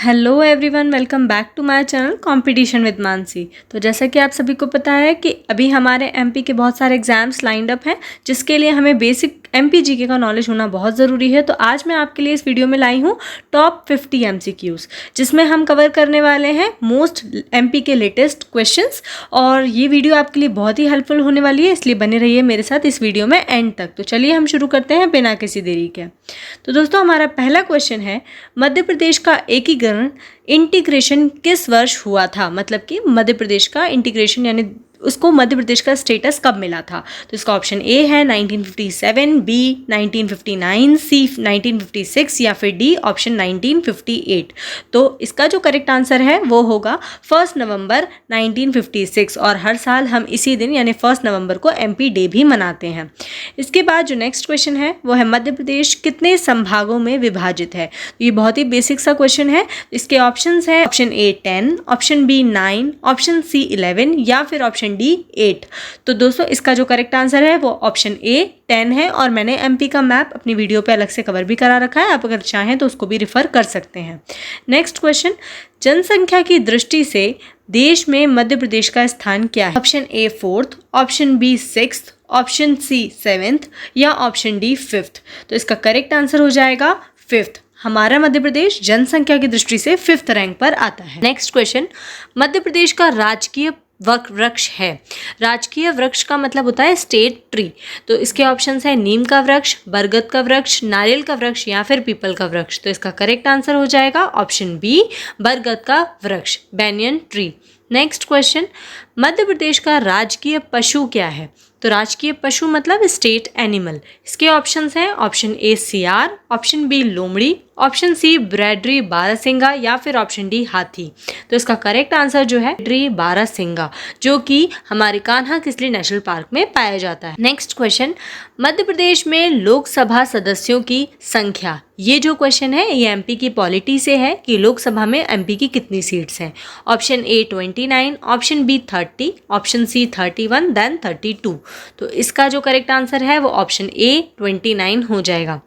Hello everyone, welcome back to my channel competition with Mansi. तो जैसा कि आप सभी को पता है कि अभी हमारे एमपी के बहुत सारे एग्जाम्स लाइंड अप हैं, जिसके लिए हमें बेसिक एमपी जीके का नॉलेज होना बहुत ज़रूरी है। तो आज मैं आपके लिए इस वीडियो में लाई हूँ टॉप 50 एमसीक्यूज़, जिसमें हम कवर करने वाले हैं मोस्ट एमपी के लेटेस्ट क्वेश्चंस। और ये वीडियो आपके लिए बहुत ही हेल्पफुल होने वाली है, इसलिए बने रहिए मेरे साथ इस वीडियो में एंड तक। तो चलिए हम शुरू करते हैं बिना किसी देरी के। तो दोस्तों, हमारा पहला क्वेश्चन है, मध्य प्रदेश का एकीकरण इंटीग्रेशन किस वर्ष हुआ था? मतलब कि मध्य प्रदेश का इंटीग्रेशन यानी उसको मध्य प्रदेश का स्टेटस कब मिला था? तो इसका ऑप्शन ए है 1957, बी 1959, सी 1956 या फिर डी ऑप्शन 1958। तो इसका जो करेक्ट आंसर है वो होगा 1 नवंबर 1956। और हर साल हम इसी दिन यानी 1 नवंबर को एमपी डे भी मनाते हैं। इसके बाद जो नेक्स्ट क्वेश्चन है वो है, मध्य प्रदेश कितने संभागों में विभाजित है? तो ये बहुत ही बेसिक सा क्वेश्चन है। इसके ऑप्शंस है option A 10, option B 9, option C 11 या फिर ऑप्शन डी 8। तो दोस्तों, इसका जो करेक्ट आंसर है वो ऑप्शन ए 10 है। और मैंने एमपी का मैप अपनी वीडियो पे अलग से कवर भी करा रखा है, आप अगर चाहें तो उसको भी रिफर कर सकते हैं। नेक्स्ट क्वेश्चन, जनसंख्या की दृष्टि से देश में मध्य प्रदेश का स्थान क्या है? Option A 4th, option B 6th, option C 7th या ऑप्शन डी 5th। तो इसका करेक्ट आंसर हो जाएगा 5th। हमारा मध्य प्रदेश जनसंख्या की दृष्टि से 5th रैंक पर आता है। नेक्स्ट क्वेश्चन, मध्य प्रदेश का राजकीय वृक्ष है। राजकीय वृक्ष का मतलब होता है स्टेट ट्री। तो इसके ऑप्शंस है नीम का वृक्ष, बरगद का वृक्ष, नारियल का वृक्ष या फिर पीपल का वृक्ष। तो इसका करेक्ट आंसर हो जाएगा ऑप्शन बी, बरगद का वृक्ष, banyan tree. Next question, Madhya Pradesh का राजकीय पशु क्या है? तो राजकीय पशु मतलब स्टेट एनिमल। इसके ऑप्शंस हैं ऑप्शन ए सियार, ऑप्शन बी लोमड़ी, ऑप्शन सी ब्रैडरी बारहसिंगा या फिर ऑप्शन डी हाथी। तो इसका करेक्ट आंसर जो है ब्रैडरी बारहसिंगा, जो कि हमारे कान्हा किसली नेशनल पार्क में पाया जाता है। नेक्स्ट क्वेश्चन, मध्य प्रदेश में लोकसभा सदस्यों की संख्या। ये जो क्वेश्चन है ये एमपी की पॉलिटी से है कि लोकसभा में एमपी की कितनी सीट्स हैं। Option A 29, option B 30, option C 31 then 32। तो इसका जो करेक्ट आंसर है वो ऑप्शन ए 29 हो जाएगा।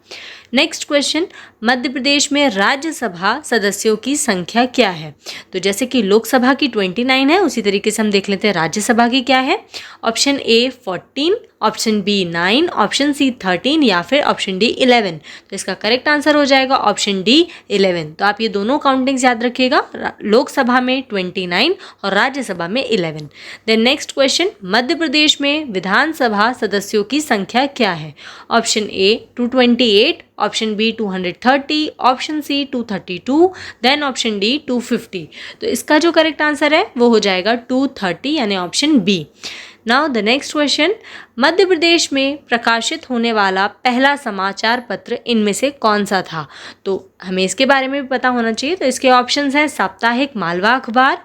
नेक्स्ट क्वेश्चन, मध्य प्रदेश में राज्यसभा सदस्यों की संख्या क्या है? तो जैसे कि लोकसभा की 29 है, उसी तरीके से हम देख लेते हैं राज्यसभा की क्या है। Option A 14, option B 9, option C 13 या फिर ऑप्शन डी 11। तो इसका करेक्ट आंसर हो जाएगा ऑप्शन डी 11। तो आप ये दोनों काउंटिंग्स याद रखिएगा, लोकसभा में 29 और राज्यसभा में 11। Then next question, Madhya Pradesh में विधानसभा सदस्यों की संख्या क्या है? Option A 228, option B 230, option C 232 then option D 250। तो इसका जो करेक्ट आंसर है वो हो जाएगा 230 यानी option B. Now the next question, Madhya Pradesh में प्रकाशित होने वाला पहला समाचार पत्र इनमें से कौन सा था? तो हमें इसके बारे में भी पता होना चाहिए। तो इसके ऑप्शंस हैं साप्ताहिक मालवा अखबार,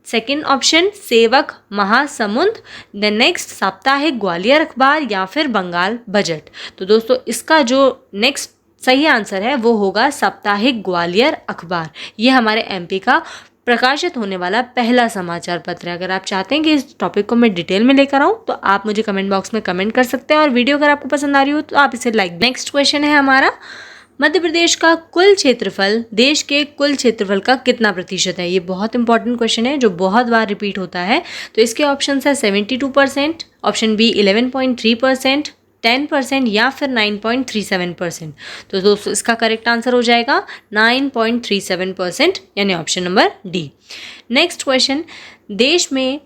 सेकेंड ऑप्शन सेवक महासमुंद, द नेक्स्ट साप्ताहिक ग्वालियर अखबार या फिर बंगाल बजट। तो दोस्तों, इसका जो नेक्स्ट सही आंसर है वो होगा साप्ताहिक ग्वालियर अखबार। ये हमारे एमपी का प्रकाशित होने वाला पहला समाचार पत्र है। अगर आप चाहते हैं कि इस टॉपिक को मैं डिटेल में लेकर आऊँ तो आप मुझे कमेंट बॉक्स में कमेंट कर सकते हैं, और वीडियो अगर आपको पसंद आ रही हो तो आप इसे लाइक। नेक्स्ट क्वेश्चन है हमारा, मध्य प्रदेश का कुल क्षेत्रफल देश के कुल क्षेत्रफल का कितना प्रतिशत है? ये बहुत इंपॉर्टेंट क्वेश्चन है जो बहुत बार रिपीट होता है। तो इसके ऑप्शन है 72%, ऑप्शन बी 11.3%, 10% या फिर 9.37%। तो दोस्तों, इसका करेक्ट आंसर हो जाएगा 9.37% यानी option number D. Next question, देश में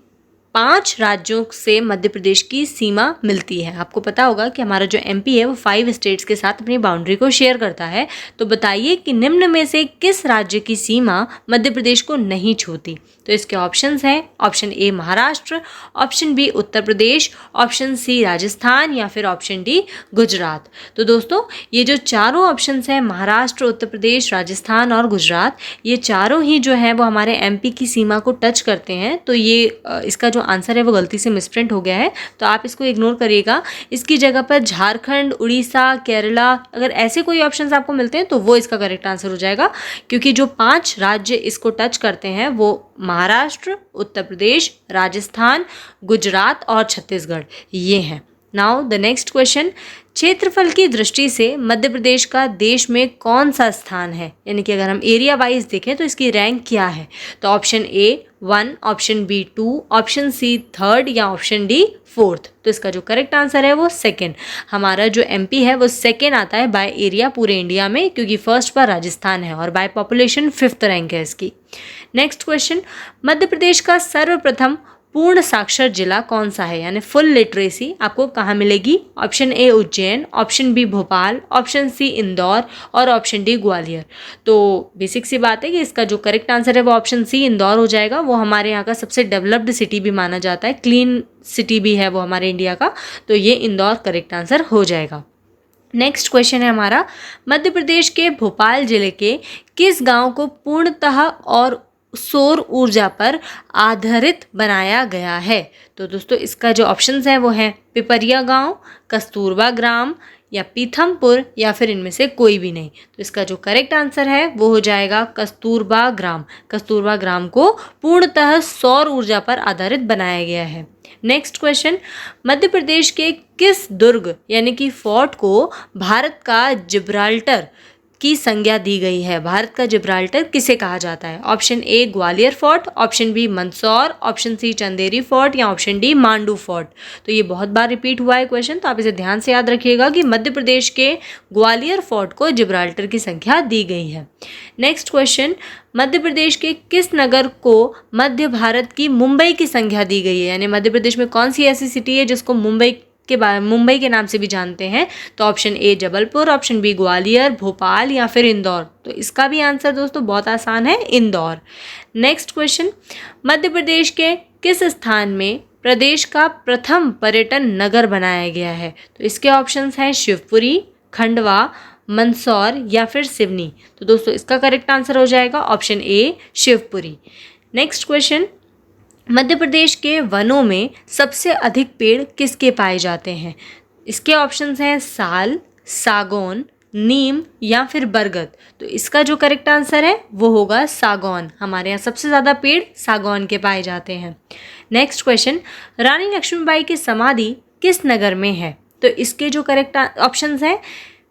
5 राज्यों से मध्य प्रदेश की सीमा मिलती है। आपको पता होगा कि हमारा जो एमपी है वो 5 स्टेट्स के साथ अपनी बाउंड्री को शेयर करता है। तो बताइए कि निम्न में से किस राज्य की सीमा मध्य प्रदेश को नहीं छूती? तो इसके ऑप्शंस हैं option A Maharashtra, option B Uttar Pradesh, option C Rajasthan या फिर ऑप्शन डी गुजरात। तो दोस्तों, ये जो चारों ऑप्शंस हैं महाराष्ट्र, उत्तर प्रदेश, राजस्थान और गुजरात, ये चारों ही जो है वो हमारे एमपी की सीमा को टच करते हैं। तो ये इसका जो आंसर है वो गलती से मिसप्रिंट हो गया है, तो आप इसको इग्नोर करिएगा। इसकी जगह पर झारखंड, उड़ीसा, केरला, अगर ऐसे कोई ऑप्शंस आपको मिलते हैं तो वो इसका करेक्ट आंसर हो जाएगा, क्योंकि जो 5 राज्य इसको टच करते हैं वो महाराष्ट्र, उत्तर प्रदेश, राजस्थान, गुजरात और छत्तीसगढ़ ये हैं। नाउ द नेक्स्ट क्वेश्चन, क्षेत्रफल की दृष्टि से मध्य प्रदेश का देश में कौन सा स्थान है, यानी कि अगर हम एरिया वाइज देखें तो इसकी रैंक क्या है। तो option A 1, option B 2, option C 3rd या ऑप्शन डी 4th। तो इसका जो करेक्ट आंसर है वो 2nd। हमारा जो एमपी है वो 2nd आता है बाय एरिया पूरे इंडिया में, क्योंकि फर्स्ट पर राजस्थान है और बाय पॉपुलेशन 5th रैंक है इसकी। नेक्स्ट क्वेश्चन, मध्य प्रदेश का सर्वप्रथम पूर्ण साक्षर जिला कौन सा है, यानी फुल लिटरेसी आपको कहाँ मिलेगी। Option A Ujjain, option B Bhopal, option C Indore और ऑप्शन डी ग्वालियर। तो बेसिक सी बात है कि इसका जो करेक्ट आंसर है वो ऑप्शन सी इंदौर हो जाएगा। वो हमारे यहाँ का सबसे डेवलप्ड सिटी भी माना जाता है, क्लीन सिटी भी है वो हमारे इंडिया का, तो ये इंदौर करेक्ट आंसर हो जाएगा। नेक्स्ट क्वेश्चन है हमारा, मध्य प्रदेश के भोपाल जिले के किस गांव को पूर्णतः और सौर ऊर्जा पर आधारित बनाया गया है। तो दोस्तों इसका जो ऑप्शंस हैं वो हैं पिपरिया गांव, कस्तूरबा ग्राम या पीथमपुर या फिर इनमें से कोई भी नहीं। तो इसका जो करेक्ट आंसर है वो हो जाएगा कस्तूरबा ग्राम। कस्तूरबा ग्राम को पूर्णतः सौर ऊर्जा पर आधारित बनाया गया है। नेक्स्ट क्वेश्चन, मध्य प्रदेश के किस दुर्ग यानी कि फोर्ट को भारत का जिब्राल्टर की संज्ञा दी गई है। भारत का जिब्राल्टर किसे कहा जाता है। Option A Gwalior fort, option B Mandsaur, option C Chanderi fort या ऑप्शन डी मांडू फोर्ट। तो ये बहुत बार रिपीट हुआ है क्वेश्चन, तो आप इसे ध्यान से याद रखिएगा कि मध्य प्रदेश के ग्वालियर फोर्ट को जिब्राल्टर की संख्या दी गई है। नेक्स्ट क्वेश्चन, मध्य प्रदेश के किस नगर को मध्य भारत की मुंबई की संज्ञा दी गई है, यानी मध्य प्रदेश में कौन सी ऐसी सिटी है जिसको मुंबई के नाम से भी जानते हैं। तो option A Jabalpur, option B Gwalior, Bhopal या फिर इंदौर। तो इसका भी आंसर दोस्तों बहुत आसान है, इंदौर। नेक्स्ट क्वेश्चन, मध्य प्रदेश के किस स्थान में प्रदेश का प्रथम पर्यटन नगर बनाया गया है। तो इसके ऑप्शंस हैं शिवपुरी, खंडवा, मंदसौर या फिर सिवनी। तो दोस्तों इसका करेक्ट आंसर हो जाएगा option A Shivpuri. Next question, Madhya Pradesh के वनों में सबसे अधिक पेड़ किसके पाए जाते हैं। इसके ऑप्शंस हैं साल, सागौन, नीम या फिर बरगद। तो इसका जो करेक्ट आंसर है वो होगा सागौन। हमारे यहाँ सबसे ज़्यादा पेड़ सागौन के पाए जाते हैं। नेक्स्ट क्वेश्चन, रानी लक्ष्मीबाई की समाधि किस नगर में है। तो इसके जो करेक्ट ऑप्शंस हैं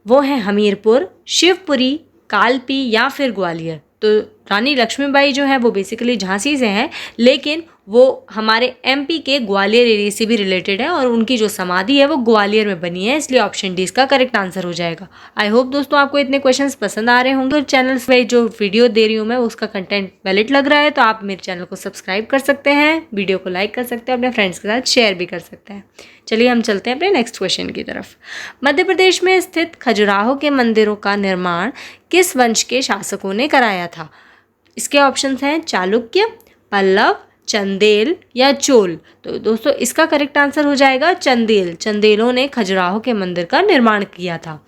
वो हैं हमीरपुर, शिवपुरी, कालपी या फिर ग्वालियर। तो रानी लक्ष्मीबाई जो है वो बेसिकली झांसी से हैं, लेकिन वो हमारे एमपी के ग्वालियर एरिया से भी रिलेटेड है और उनकी जो समाधि है वो ग्वालियर में बनी है, इसलिए ऑप्शन डी इसका करेक्ट आंसर हो जाएगा। आई होप दोस्तों आपको इतने क्वेश्चंस पसंद आ रहे होंगे और चैनल पे जो वीडियो दे रही हूँ मैं उसका कंटेंट वैलिड लग रहा है तो आप मेरे चैनल को सब्सक्राइब कर सकते हैं, वीडियो को लाइक कर सकते हैं, अपने फ्रेंड्स के साथ शेयर भी कर सकते हैं। चलिए हम चलते हैं अपने नेक्स्ट क्वेश्चन की तरफ। मध्य प्रदेश में स्थित खजुराहो के मंदिरों का निर्माण किस वंश के शासकों ने कराया था। इसके ऑप्शंस हैं चालुक्य, पल्लव, चंदेल या चोल। तो दोस्तों इसका करेक्ट आंसर हो जाएगा चंदेल। चंदेलों ने खजुराहो के मंदिर का निर्माण किया था।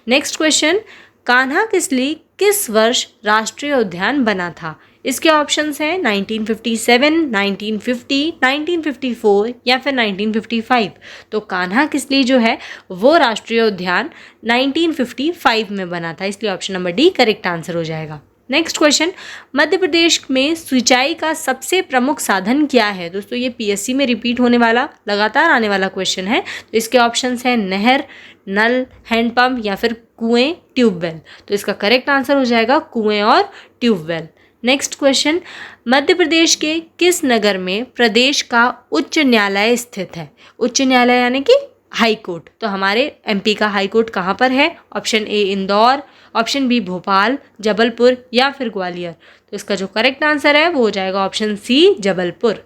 नेक्स्ट क्वेश्चन, कान्हा किसली किस वर्ष राष्ट्रीय उद्यान बना था। इसके ऑप्शंस हैं 1957, 1950, 1954 या फिर 1955। तो कान्हा किसली जो है वो राष्ट्रीय उद्यान 1955 में बना था, इसलिए option number D correct answer हो जाएगा। नेक्स्ट क्वेश्चन, मध्य प्रदेश में सिंचाई का सबसे प्रमुख साधन क्या है। दोस्तों ये पीएससी में रिपीट होने वाला लगातार आने वाला क्वेश्चन है। तो इसके ऑप्शंस हैं नहर, नल, हैंडपंप या फिर कुएं, ट्यूबवेल। तो इसका करेक्ट आंसर हो जाएगा कुएं और tubewell. Next question, Madhya Pradesh के किस नगर में प्रदेश का उच्च न्यायालय स्थित है। उच्च न्यायालय यानी कि हाई कोर्ट। तो हमारे एमपी का हाई कोर्ट कहाँ पर है। Option A Indore, option B Bhopal, Jabalpur या फिर ग्वालियर। तो इसका जो करेक्ट आंसर है वो हो जाएगा option C Jabalpur.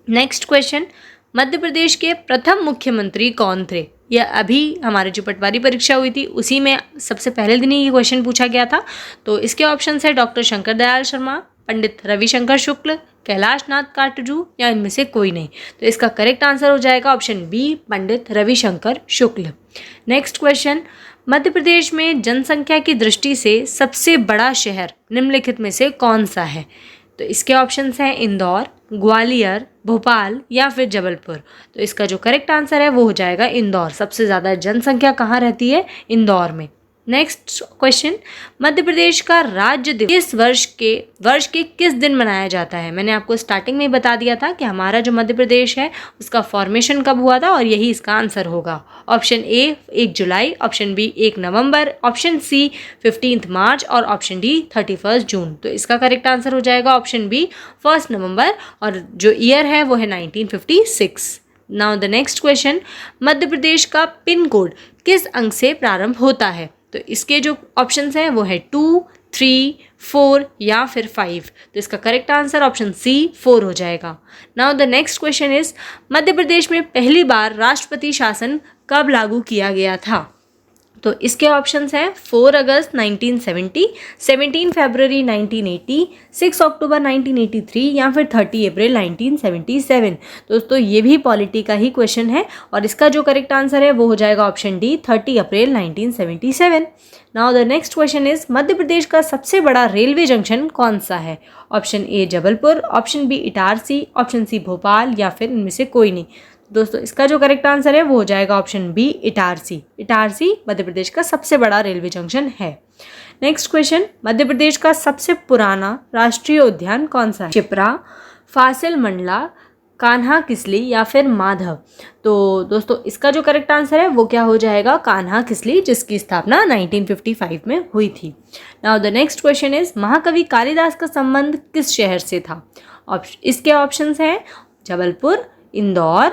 Next question, Madhya Pradesh के प्रथम मुख्यमंत्री कौन थे। यह अभी हमारी जो पटवारी परीक्षा हुई थी उसी में सबसे पहले दिन ही ये क्वेश्चन पूछा गया था। तो इसके ऑप्शन है डॉक्टर शंकर दयाल शर्मा, पंडित रविशंकर शुक्ल, कैलाश नाथ काटजू या इनमें से कोई नहीं। तो इसका करेक्ट आंसर हो जाएगा option B Pandit Ravishankar Shukla. Next question, Madhya Pradesh में जनसंख्या की दृष्टि से सबसे बड़ा शहर निम्नलिखित में से कौन सा है। तो इसके ऑप्शंस हैं इंदौर, ग्वालियर, भोपाल या फिर जबलपुर। तो इसका जो करेक्ट आंसर है वो हो जाएगा इंदौर। सबसे ज़्यादा जनसंख्या कहाँ रहती है, इंदौर में। नेक्स्ट क्वेश्चन, मध्य प्रदेश का राज्य दिवस किस वर्ष के किस दिन मनाया जाता है? मैंने आपको स्टार्टिंग में ही बता दिया था कि हमारा जो मध्य प्रदेश है उसका फॉर्मेशन कब हुआ था और यही इसका आंसर होगा। ऑप्शन ए 1 जुलाई, ऑप्शन बी 1 नवंबर, ऑप्शन सी 15 मार्च और ऑप्शन डी 31 जून। तो इसका करेक्ट आंसर हो जाएगा ऑप्शन बी 1 नवंबर और जो ईयर है वो है 1956। Now the next question, Madhya Pradesh का पिन कोड किस अंक से प्रारंभ होता है? तो इसके जो ऑप्शंस हैं वो है 2, 3, 4 या फिर 5। तो इसका करेक्ट आंसर ऑप्शन सी 4 हो जाएगा। Now the next question is, Madhya Pradesh में पहली बार राष्ट्रपति शासन कब लागू किया गया था? तो इसके ऑप्शंस हैं 4 अगस्त 1970, 17 फरवरी 1980, 6 अक्टूबर 1983 या फिर 30 अप्रैल 1977। दोस्तों ये भी पॉलिटी का ही क्वेश्चन है और इसका जो करेक्ट आंसर है वो हो जाएगा ऑप्शन डी 30 अप्रैल 1977। Now the next question is, Madhya Pradesh का सबसे बड़ा रेलवे जंक्शन कौन सा है? Option A Jabalpur, option B Itarsi, option C Bhopal या फिर इनमें से कोई नहीं। दोस्तों इसका जो करेक्ट आंसर है वो हो जाएगा ऑप्शन बी इटारसी। इटारसी मध्य प्रदेश का सबसे बड़ा रेलवे जंक्शन है। नेक्स्ट क्वेश्चन, मध्य प्रदेश का सबसे पुराना राष्ट्रीय उद्यान कौन सा है? शिप्रा, फासिल मंडला, कान्हा किसली या फिर माधव। तो दोस्तों इसका जो करेक्ट आंसर है वो क्या हो जाएगा? कान्हा किसली, जिसकी स्थापना 1955 में हुई थी। Now the next question is, महाकवि कालिदास का संबंध किस शहर से था? इसके ऑप्शंस हैं जबलपुर, इंदौर,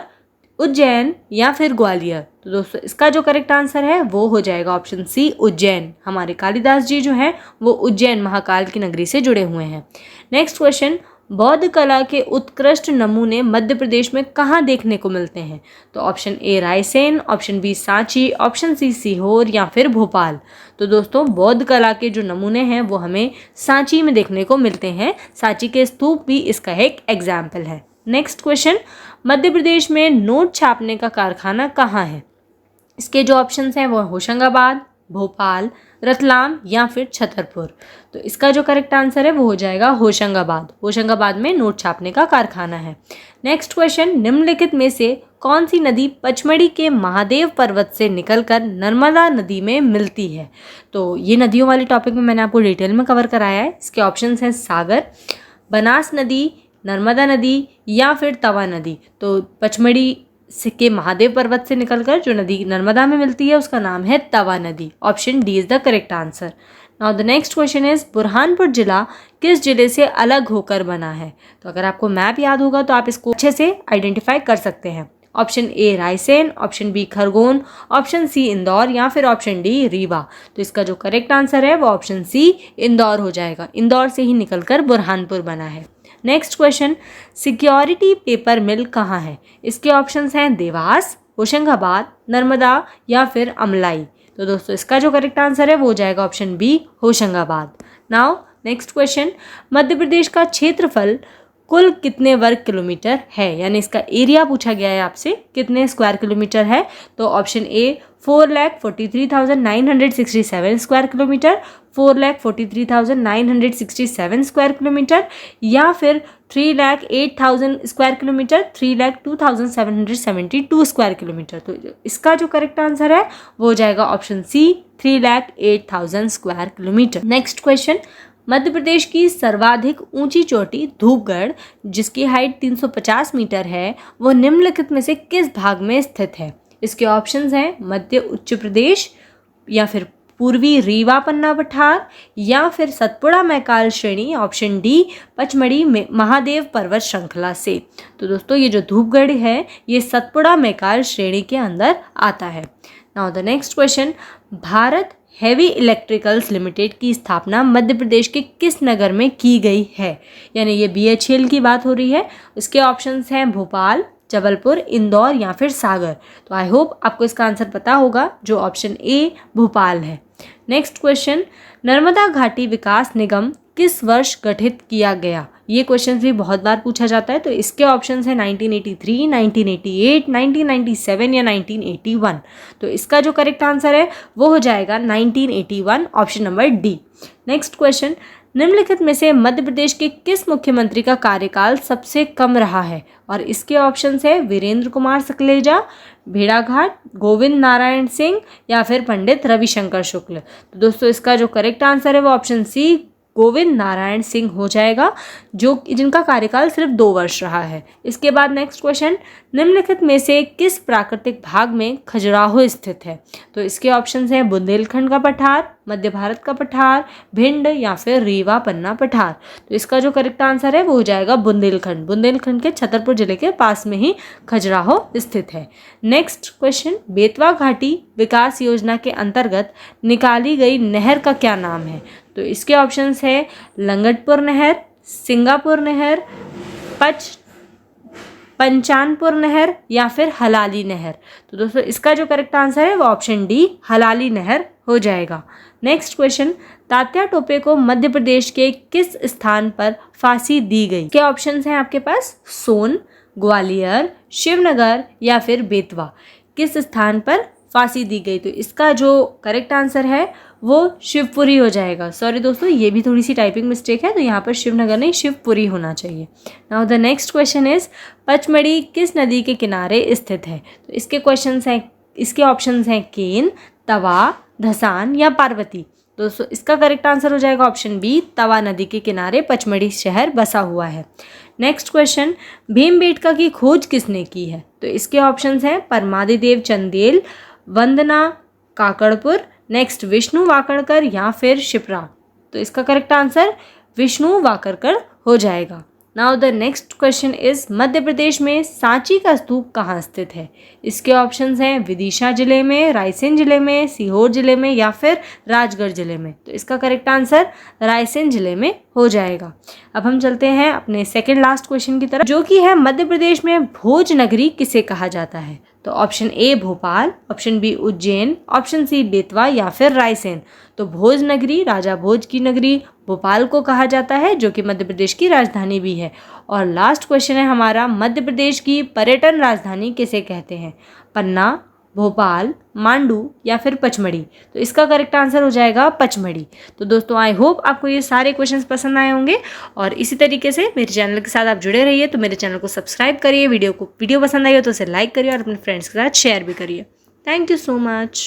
उज्जैन या फिर ग्वालियर। तो दोस्तों इसका जो करेक्ट आंसर है वो हो जाएगा ऑप्शन सी उज्जैन। हमारे कालिदास जी जो हैं वो उज्जैन महाकाल की नगरी से जुड़े हुए हैं। नेक्स्ट क्वेश्चन, बौद्ध कला के उत्कृष्ट नमूने मध्य प्रदेश में कहाँ देखने को मिलते हैं? तो option A Raisen, option B Sanchi, option C Sehore या फिर भोपाल। तो दोस्तों बौद्ध कला के जो नमूने हैं वो हमें सांची में देखने को मिलते हैं। सांची के स्तूप भी इसका एक एग्जाम्पल है। नेक्स्ट क्वेश्चन, मध्य प्रदेश में नोट छापने का कारखाना कहाँ है? इसके जो ऑप्शंस हैं वो होशंगाबाद, भोपाल, रतलाम या फिर छतरपुर। तो इसका जो करेक्ट आंसर है वो हो जाएगा होशंगाबाद। होशंगाबाद में नोट छापने का कारखाना है। नेक्स्ट क्वेश्चन, निम्नलिखित में से कौन सी नदी पचमढ़ी के महादेव पर्वत से निकलकर नर्मदा नदी में मिलती है? तो ये नदियों वाले टॉपिक में मैंने आपको डिटेल में कवर कराया है। इसके ऑप्शंस हैं सागर, बनास नदी, नर्मदा नदी या फिर तवा नदी। तो पचमढ़ी के महादेव पर्वत से निकलकर जो नदी नर्मदा में मिलती है उसका नाम है तवा नदी। Option D is the correct answer. Now the next question is, Burhanpur जिला किस जिले से अलग होकर बना है? तो अगर आपको मैप याद होगा तो आप इसको अच्छे से आइडेंटिफाई कर सकते हैं। Option A Raisen, option B Khargone, option C Indore या फिर ऑप्शन डी रीवा। तो इसका जो करेक्ट आंसर है वो ऑप्शन सी इंदौर हो जाएगा। इंदौर से ही निकलकर बुरहानपुर बना है। नेक्स्ट क्वेश्चन, सिक्योरिटी पेपर मिल कहाँ है? इसके ऑप्शंस हैं देवास, होशंगाबाद, नर्मदा या फिर अमलाई। तो दोस्तों इसका जो करेक्ट आंसर है वो हो जाएगा option B Hoshangabad. Now next question, Madhya Pradesh का क्षेत्रफल कुल कितने वर्ग किलोमीटर है? यानी इसका एरिया पूछा गया है आपसे, कितने स्क्वायर किलोमीटर है? तो ऑप्शन ए 4,43,967 स्क्वायर किलोमीटर, 4,43,967 स्क्वायर किलोमीटर या फिर 3,08,000 स्क्वायर किलोमीटर, 3,02,772 स्क्वायर किलोमीटर। तो इसका जो करेक्ट आंसर है वो हो जाएगा option C 3,08,000 square kilometre. Next question, Madhya Pradesh की सर्वाधिक ऊंची चोटी धूपगढ़ जिसकी हाइट 350 मीटर है वो निम्नलिखित में से किस भाग में स्थित है? इसके ऑप्शंस हैं मध्य उच्च प्रदेश या फिर पूर्वी रीवा पन्ना पठार या फिर सतपुड़ा मैकाल श्रेणी, ऑप्शन डी पचमढ़ी महादेव पर्वत श्रृंखला से। तो दोस्तों ये जो धूपगढ़ है ये सतपुड़ा मैकाल श्रेणी के अंदर आता है। Now the next question, Bharat heavy electricals limited की स्थापना मध्य प्रदेश के किस नगर में की गई है? यानी ये BHEL की बात हो रही है। इसके ऑप्शंस हैं भोपाल, जबलपुर, इंदौर या फिर सागर। तो आई होप आपको इसका आंसर पता होगा जो ऑप्शन ए भोपाल है। नेक्स्ट क्वेश्चन, नर्मदा घाटी विकास निगम किस वर्ष गठित किया गया? ये क्वेश्चन भी बहुत बार पूछा जाता है। तो इसके ऑप्शंस हैं 1983, 1988, 1997 या 1981। तो इसका जो करेक्ट आंसर है वो हो जाएगा 1981, option number D. Next question, निम्नलिखित में से मध्य प्रदेश के किस मुख्यमंत्री का कार्यकाल सबसे कम रहा है? और इसके ऑप्शंस है वीरेंद्र कुमार सकलेजा, भेड़ाघाट, गोविंद नारायण सिंह या फिर पंडित रविशंकर शुक्ल। तो दोस्तों इसका जो करेक्ट आंसर है वो ऑप्शन सी गोविंद नारायण सिंह हो जाएगा, जो जिनका कार्यकाल सिर्फ 2 वर्ष रहा है। इसके बाद नेक्स्ट क्वेश्चन, निम्नलिखित में से किस प्राकृतिक भाग में खजुराहो स्थित है? तो इसके ऑप्शंस हैं बुंदेलखंड का पठार, मध्य भारत का पठार, भिंड या फिर रीवा पन्ना पठार। तो इसका जो करेक्ट आंसर है वो हो जाएगा बुंदेलखंड। बुंदेलखंड के छतरपुर जिले के पास में ही खजुराहो स्थित है। नेक्स्ट क्वेश्चन, बेतवा घाटी विकास योजना के अंतर्गत निकाली गई नहर का क्या नाम है? तो इसके ऑप्शंस है लंगटपुर नहर, सिंगापुर नहर, पंचानपुर नहर या फिर हलाली नहर। तो दोस्तों इसका जो करेक्ट आंसर है वो ऑप्शन डी हलाली नहर हो जाएगा। नेक्स्ट क्वेश्चन, तात्या टोपे को मध्य प्रदेश के किस स्थान पर फांसी दी गई? क्या ऑप्शंस हैं आपके पास? सोन, ग्वालियर, शिवनगर या फिर बेतवा। किस स्थान पर फांसी दी गई? तो इसका जो करेक्ट आंसर है वो शिवपुरी हो जाएगा। सॉरी दोस्तों, ये भी थोड़ी सी टाइपिंग मिस्टेक है, तो यहाँ पर शिवनगर नहीं शिवपुरी होना चाहिए। Now the next question is, Pachmarhi किस नदी के किनारे स्थित है? तो इसके ऑप्शंस हैं केन, तवा, धसान या पार्वती। दोस्तों इसका करेक्ट आंसर हो जाएगा ऑप्शन बी, तवा नदी के किनारे पचमढ़ी शहर बसा हुआ है। नेक्स्ट क्वेश्चन, भीमबेटका की खोज किसने की है? तो इसके ऑप्शंस हैं परमादिदेव चंदेल, वंदना काकड़पुर, नेक्स्ट विष्णु वाकड़कर या फिर शिप्रा। तो इसका करेक्ट आंसर विष्णु वाकड़कर हो जाएगा। Now the next question is, Madhya Pradesh में सांची का स्तूप कहाँ स्थित है? इसके ऑप्शंस हैं विदिशा जिले में, रायसेन जिले में, सीहोर जिले में या फिर राजगढ़ जिले में। तो इसका करेक्ट आंसर रायसेन जिले में हो जाएगा। अब हम चलते हैं अपने सेकेंड लास्ट क्वेश्चन की तरफ, जो कि है मध्य प्रदेश में भोज नगरी किसे कहा जाता है? तो option A Bhopal, option B Ujjain, option C Betwa या फिर रायसेन। तो भोज नगरी, राजा भोज की नगरी भोपाल को कहा जाता है, जो कि मध्य प्रदेश की राजधानी भी है। और लास्ट क्वेश्चन है हमारा, मध्य प्रदेश की पर्यटन राजधानी किसे कहते हैं? पन्ना, भोपाल, मांडू या फिर पचमढ़ी। तो इसका करेक्ट आंसर हो जाएगा पचमढ़ी। तो दोस्तों आई होप आपको ये सारे क्वेश्चंस पसंद आए होंगे, और इसी तरीके से मेरे चैनल के साथ आप जुड़े रहिए। तो मेरे चैनल को सब्सक्राइब करिए, वीडियो पसंद आई हो तो उसे लाइक करिए और अपने फ्रेंड्स के साथ शेयर भी करिए। Thank you so much.